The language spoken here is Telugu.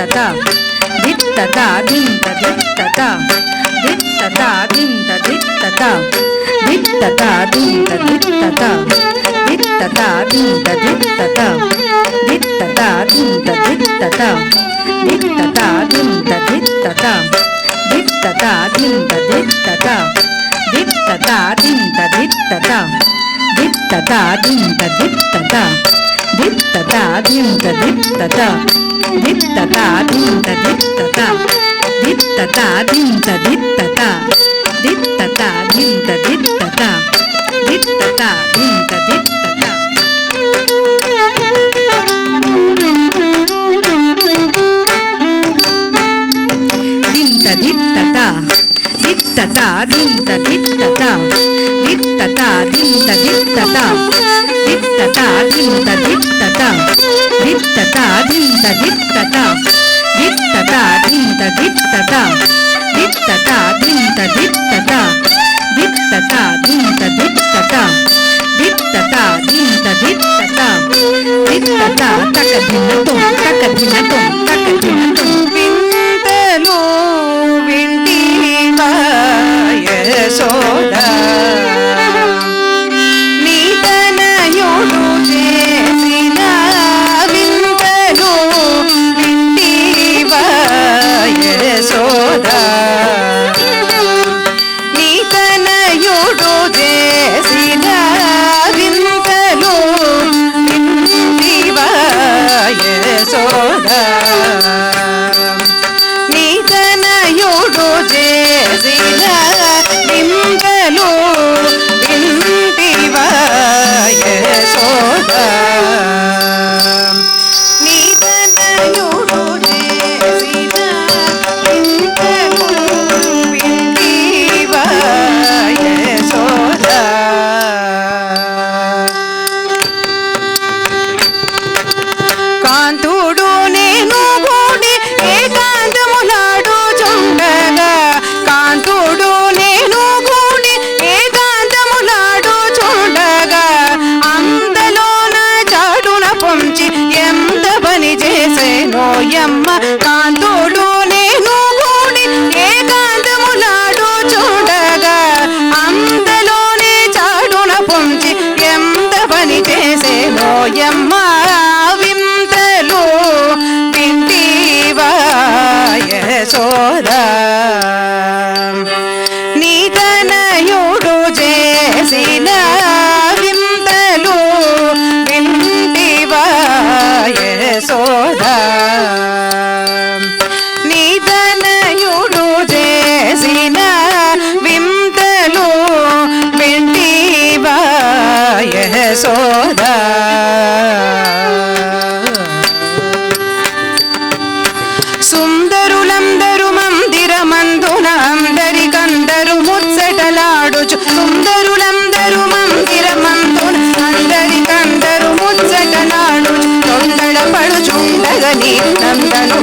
దిత్తత దిత్తత దింత దిత్తత దిత్తత దింత దిత్తత దిత్తత దింత దిత్తత దిత్తత దింత దిత్తత దిత్తత దింత దిత్తత దిత్తత దింత దిత్తత దిత్తత దింత దిత్తత దిత్తత దింత దిత్తత దిత్తత దింత దిత్తత దిత్తత దింత దిత్తత దిత్తత దింత దిత్తత దిత్తత దింత దిత్తత దిత్తత దింత దిత్తత దిత్తత దింత దిత్తత దింత దిత్తత దిత్తత దింత దిత్తత దిత్తత దింత దిత్తత దిత్తత దింత దిత్తత దిత్తత దింత దిత్తత దిత్తత దింత దిత్తత దిత్తత దింత దిత్తత దిత్తత దింత దిత్తత దిత్తత దింత దిత్తత దిత్తత తకదినతో తకదినతో తకదినతో వింతలో వింటివా యశోదా నీతనయుడు చేసిన వింతలో వింటివా యశోదా నీతనయుడు చేసిన వింతలో వింటివా యశోదా నీతనయుడు చేసిన వింతలో వింటివా యశోదా నీతనయుడు చేసిన వింతలో వింటివా యశోదా కాంతుడు నేను కూడి ఏకాంతములాడుచుండగా కాంతుడు నేను కూడి ఏకాంతములాడుచుండగా అంతలోన చాటున పొంచి ఎంత పని చేసేనోయమ్మ కాంతుడు నేను కూడి ఏకాంతములాడుచుండగా అంతలోనే చాటున పొంచి ఎంత పని చేసేనోయమ్మ వింతలో వింటివా యశోదా నీతనయుడు చేసిన వింతలో వింటివా యశోదా నీతనయుడు చేసిన వింతలో వింటివా యశోదా సుందరులందరూ మందిరమందున అందరికందరూ ముచ్చటలాడుచు సుందరులందరూ మందిరమందున అందరికందరూ ముచ్చటలాడుచు తొందరపడుచుండగని నందను